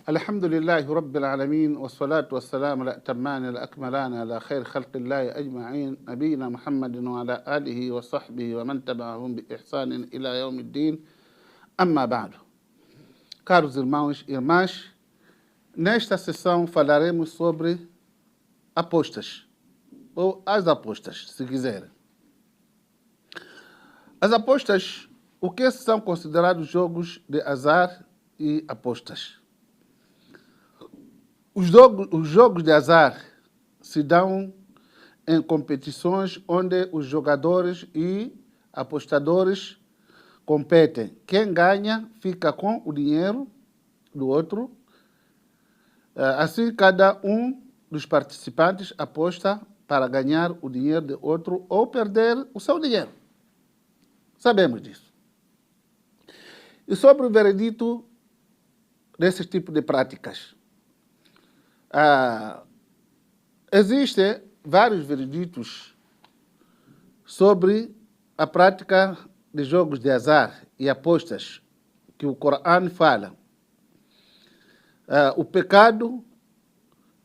الحمد لله رب العالمين والصلاة والسلام الأتمان الأكملان على خير خلق الله أجمعين نبينا محمد وعلى آله وصحبه ومن تبعهم بإحسان إلى يوم الدين. أما بعد. Caros irmãos e irmãs, nesta sessão falaremos sobre apostas, ou as apostas, se quiserem. As apostas, o que são considerados jogos de azar e apostas? Os jogos de azar se dão em competições onde os jogadores e apostadores competem. Quem ganha fica com o dinheiro do outro. Assim, cada um dos participantes aposta para ganhar o dinheiro do outro ou perder o seu dinheiro. Sabemos disso. E sobre o veredito desse tipo de práticas? Existem vários vereditos sobre a prática de jogos de azar e apostas que o Corão fala. O pecado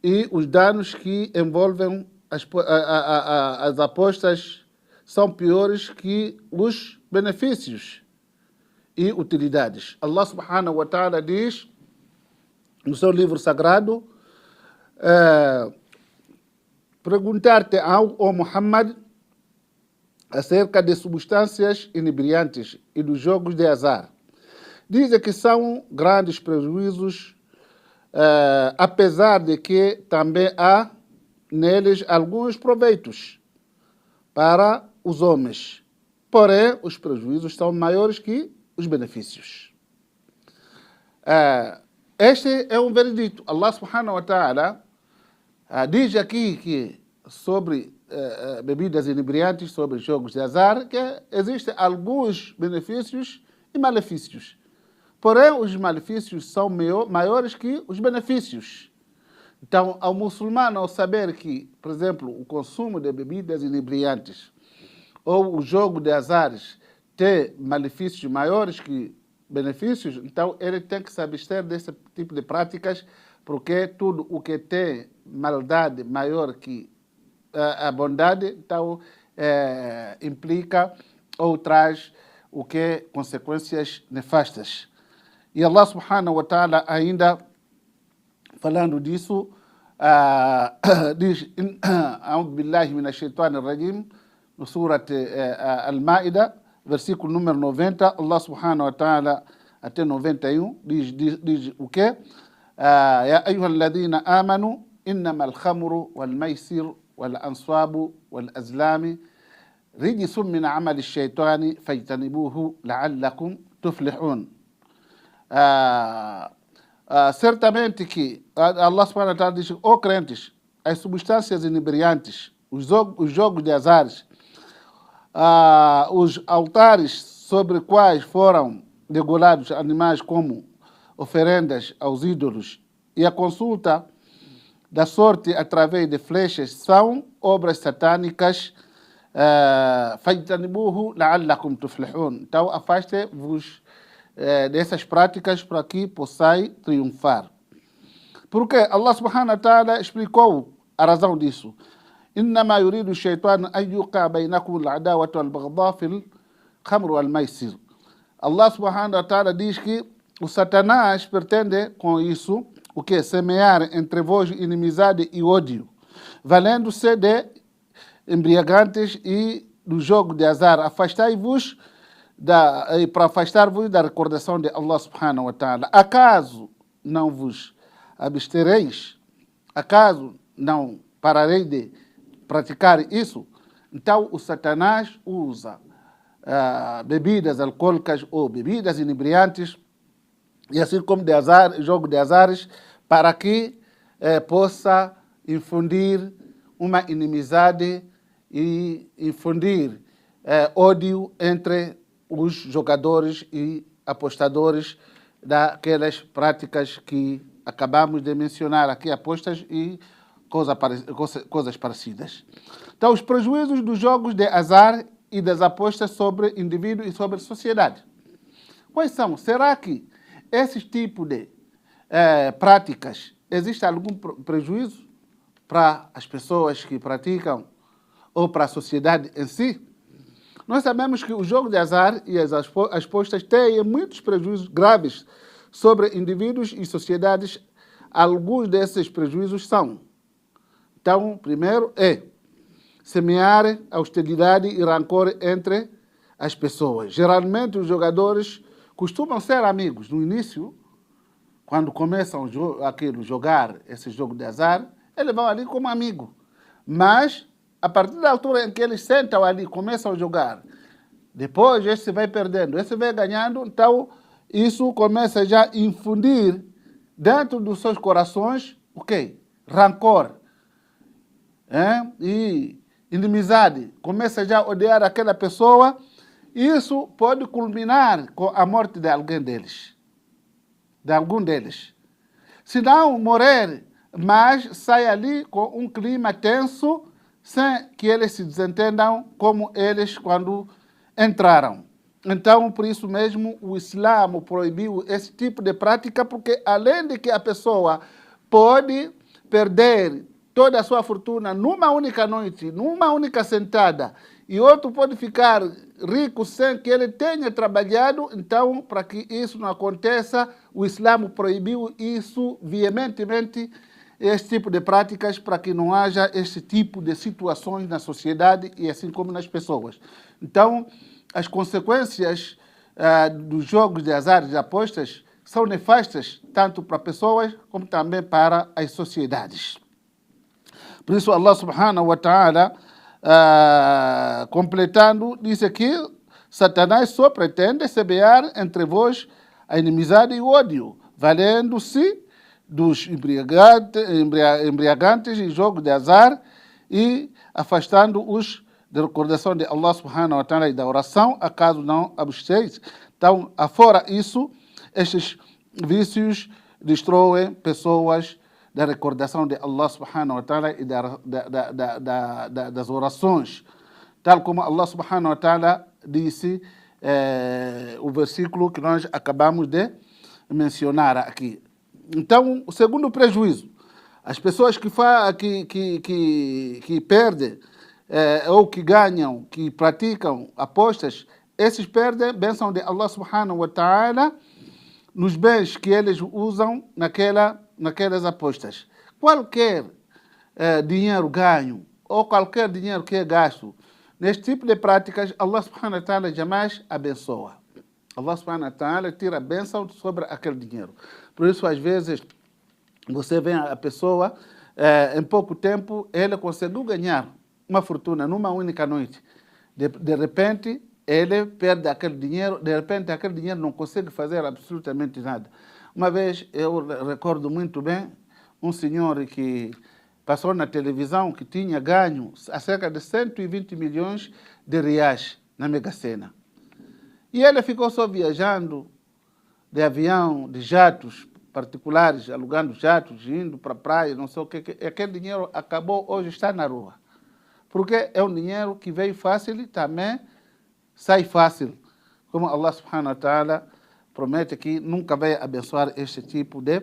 e os danos que envolvem as apostas são piores que os benefícios e utilidades. Allah subhanahu wa ta'ala diz no seu livro sagrado: perguntar-te ao Muhammad acerca de substâncias inebriantes e dos jogos de azar. Dizem que são grandes prejuízos, apesar de que também há neles alguns proveitos para os homens. Porém, os prejuízos são maiores que os benefícios. Este é um veredito. Allah subhanahu wa ta'ala diz aqui que sobre bebidas inebriantes, sobre jogos de azar, que existem alguns benefícios e malefícios. Porém, os malefícios são maiores que os benefícios. Então, ao muçulmano, ao saber que, por exemplo, o consumo de bebidas inebriantes ou o jogo de azares tem malefícios maiores que benefícios, então ele tem que se abster desse tipo de práticas, porque tudo o que tem maldade maior que a bondade, então implica ou traz o que consequências nefastas. E Allah subhanahu wa ta'ala ainda falando disso diz: A'udhu billahi minash shaitanir rajim, no surat Al-Ma'idah, versículo número 90, Allah subhanahu wa ta'ala até 91 diz o quê? Ya ayyuhalladhina amanu innama al-khamru wal-maisir wal-ansabu wal-azlami rijsun min amali ash-shaytani fajtanibuhu la'allakum tuflihun. Certamente que Allah subhanahu wa ta'ala diz: ó crentes, as substâncias inebriantes, os jogos de azares, os altares sobre quais foram degolados animais como oferendas aos ídolos e a consulta da sorte através de flechas são obras satânicas. Fajtanibuhu la'allakum tuflihun. Então, afaste-vos dessas práticas para que possais triunfar. Porque Allah subhanahu wa ta'ala explicou a razão disso. إنما يريد الشيطان أن يوقع بينكم العداوة والبغضاء في الخمر والميسر. Allah subhanahu wa ta'ala diz que o Satanás pretende com isso o que? Semear entre vós inimizade e ódio, valendo-se de embriagantes e do jogo de azar. Afastai-vos para afastar-vos da recordação de Allah subhanahu wa ta'ala. Acaso não vos abstereis? Acaso não pararei de praticar isso? Então o Satanás usa bebidas alcoólicas ou bebidas inebriantes, e assim como de azar, jogo de azares, para que possa infundir uma inimizade e infundir ódio entre os jogadores e apostadores daquelas práticas que acabamos de mencionar aqui, apostas e coisas parecidas. Então, os prejuízos dos jogos de azar e das apostas sobre indivíduo e sobre a sociedade. Quais são? Será que esse tipo de práticas, existe algum prejuízo para as pessoas que praticam ou para a sociedade em si? Nós sabemos que o jogo de azar e as apostas têm muitos prejuízos graves sobre indivíduos e sociedades. Alguns desses prejuízos são: então, primeiro é semear a hostilidade e rancor entre as pessoas. Geralmente, os jogadores costumam ser amigos. No início, quando começam a jogar esse jogo de azar, eles vão ali como amigo. Mas, a partir da altura em que eles sentam ali e começam a jogar, depois esse vai perdendo, esse vai ganhando, então isso começa já a infundir dentro dos seus corações o quê? Rancor. E inimizade. Começa já a odiar aquela pessoa. Isso pode culminar com a morte de alguém deles. De algum deles. Se não morrer, mas sai ali com um clima tenso, sem que eles se desentendam como eles quando entraram. Então, por isso mesmo, o Islã proibiu esse tipo de prática, porque além de que a pessoa pode perder toda a sua fortuna numa única noite, numa única sentada, e outro pode ficar rico sem que ele tenha trabalhado, então, para que isso não aconteça, o Islã proibiu isso veementemente, esse tipo de práticas, para que não haja esse tipo de situações na sociedade e assim como nas pessoas. Então, as consequências dos jogos de azar e de apostas são nefastas tanto para pessoas como também para as sociedades. Por isso, Allah subhanahu wa ta'ala, completando, disse aqui: Satanás só pretende semear entre vós a inimizade e o ódio, valendo-se dos embriagantes e jogos de azar e afastando-os da recordação de Allah subhanahu wa ta'ala e da oração, acaso não absteis. Então, afora isso, estes vícios destroem pessoas da recordação de Allah subhanahu wa ta'ala e das orações. Tal como Allah subhanahu wa ta'ala disse, o versículo que nós acabamos de mencionar aqui. Então, o segundo prejuízo, as pessoas que perdem ou que ganham, que praticam apostas, esses perdem bênção de Allah subhanahu wa ta'ala nos bens que eles usam naquelas apostas. Qualquer dinheiro ganho ou qualquer dinheiro que é gasto neste tipo de práticas, Allah subhanahu wa ta'ala jamais abençoa. Allah subhanahu wa ta'ala tira a bênção sobre aquele dinheiro. Por isso, às vezes, você vê a pessoa, em pouco tempo, ele conseguiu ganhar uma fortuna numa única noite. De repente, ele perde aquele dinheiro, de repente aquele dinheiro não consegue fazer absolutamente nada. Uma vez, eu recordo muito bem, um senhor que passou na televisão que tinha ganho cerca de 120 milhões de reais na Mega Sena. E ele ficou só viajando de avião, de jatos particulares, alugando jatos, indo para a praia, não sei o que. Aquele dinheiro acabou, hoje está na rua. Porque é um dinheiro que veio fácil e também sai fácil. Como Allah subhanahu wa ta'ala promete que nunca vai abençoar este tipo de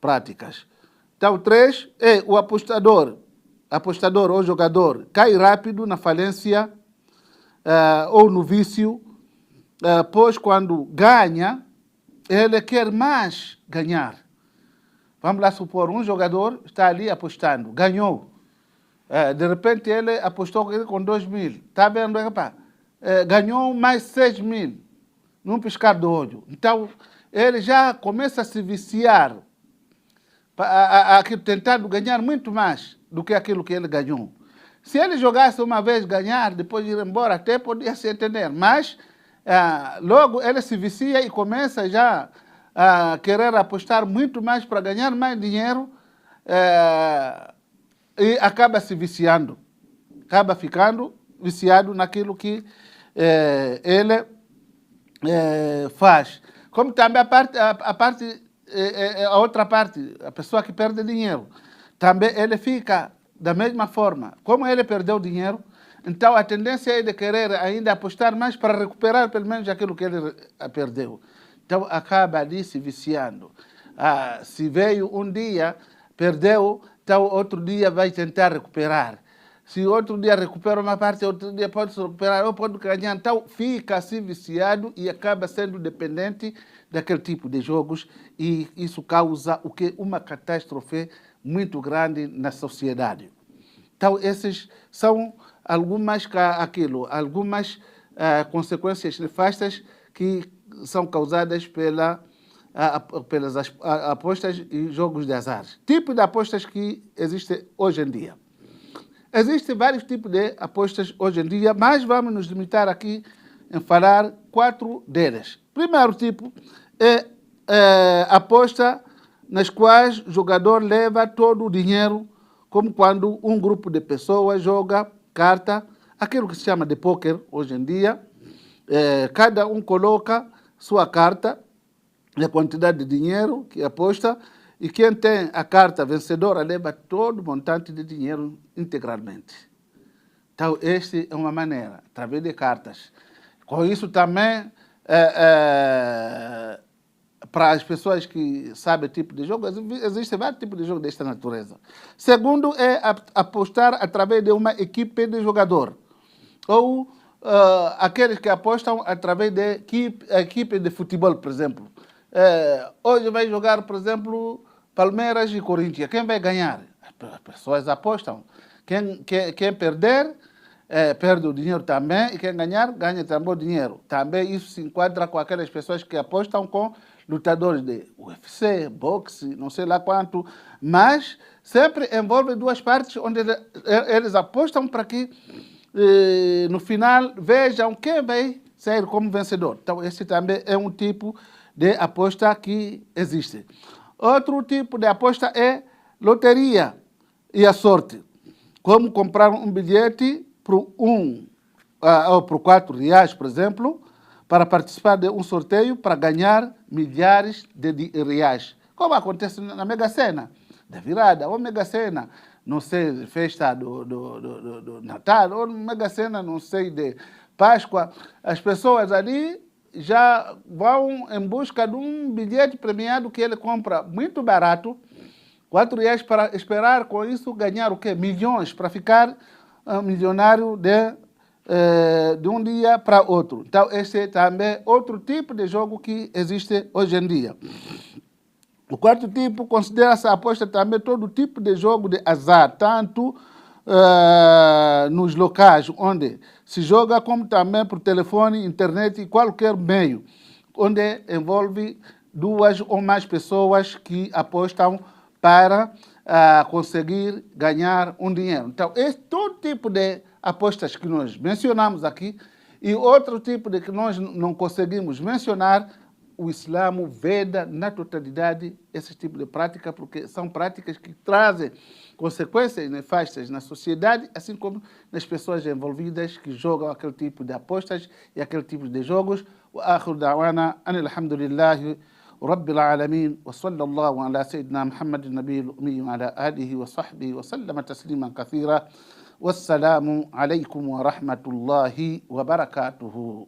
práticas. Então, 3 é o apostador ou jogador, cai rápido na falência ou no vício, pois quando ganha, ele quer mais ganhar. Vamos lá supor, um jogador está ali apostando, ganhou. De repente ele apostou com 2.000. Está vendo, rapaz? Ganhou mais 6.000 num piscar do olho. Então, ele já começa a se viciar, tentando ganhar muito mais do que aquilo que ele ganhou. Se ele jogasse uma vez ganhar, depois de ir embora, até podia se entender. Mas logo ele se vicia e começa já a querer apostar muito mais para ganhar mais dinheiro e acaba se viciando. Acaba ficando viciado naquilo que ele faz. Como também a outra parte, a pessoa que perde dinheiro, também ele fica da mesma forma. Como ele perdeu dinheiro, então a tendência é de querer ainda apostar mais para recuperar pelo menos aquilo que ele perdeu. Então acaba ali se viciando. Se veio um dia, perdeu, então outro dia vai tentar recuperar. Se outro dia recupera uma parte, outro dia pode recuperar, ou pode ganhar. Então fica assim viciado e acaba sendo dependente daquele tipo de jogos, e isso causa o que? Uma catástrofe muito grande na sociedade. Então esses são algumas consequências nefastas que são causadas pelas apostas e jogos de azar. Tipo de apostas que existem hoje em dia. Existem vários tipos de apostas hoje em dia, mas vamos nos limitar aqui em falar 4 delas. Primeiro tipo é aposta nas quais o jogador leva todo o dinheiro, como quando um grupo de pessoas joga carta, aquilo que se chama de póquer hoje em dia. Cada um coloca sua carta e a quantidade de dinheiro que aposta, e quem tem a carta vencedora leva todo o montante de dinheiro integralmente. Então, esta é uma maneira, através de cartas. Com isso também, para as pessoas que sabem o tipo de jogo, existem vários tipos de jogo desta natureza. Segundo é apostar através de uma equipe de jogador, ou aqueles que apostam através de equipe de futebol, por exemplo. Hoje vai jogar, por exemplo, Palmeiras e Corinthians. Quem vai ganhar? As pessoas apostam. Quem perder, perde o dinheiro também, e quem ganhar, ganha também o dinheiro. Também isso se enquadra com aquelas pessoas que apostam com lutadores de UFC, boxe, não sei lá quanto, mas sempre envolve duas partes, onde eles apostam para que no final vejam quem vai sair como vencedor. Então esse também é um tipo de aposta que existe. Outro tipo de aposta é loteria e a sorte. Como comprar um bilhete por ou por R$4, por exemplo, para participar de um sorteio para ganhar milhares de reais. Como acontece na Mega Sena da virada, ou Mega Sena, não sei, festa do Natal, ou Mega Sena, não sei, de Páscoa. As pessoas ali já vão em busca de um bilhete premiado que ele compra muito barato, R$4, para esperar com isso ganhar o quê? Milhões, para ficar milionário de um dia para outro. Então, esse é também outro tipo de jogo que existe hoje em dia. O quarto tipo considera-se a aposta também todo tipo de jogo de azar, tanto nos locais onde se joga, como também por telefone, internet e qualquer meio, onde envolve 2 ou mais pessoas que apostam para conseguir ganhar um dinheiro. Então, todo tipo de apostas que nós mencionamos aqui e outro tipo de que nós não conseguimos mencionar, o Islã veda na totalidade esse tipo de prática, porque são práticas que trazem consequências nefastas na sociedade, assim como nas pessoas envolvidas que jogam aquele tipo de apostas e aquele tipo de jogos. وآخر دعوانا أن الحمد لله رب العالمين وصلى الله على سيدنا محمد النبي الأمي وعلى آله وصحبه وسلم تسليما كثيرا والسلام عليكم ورحمة الله وبركاته.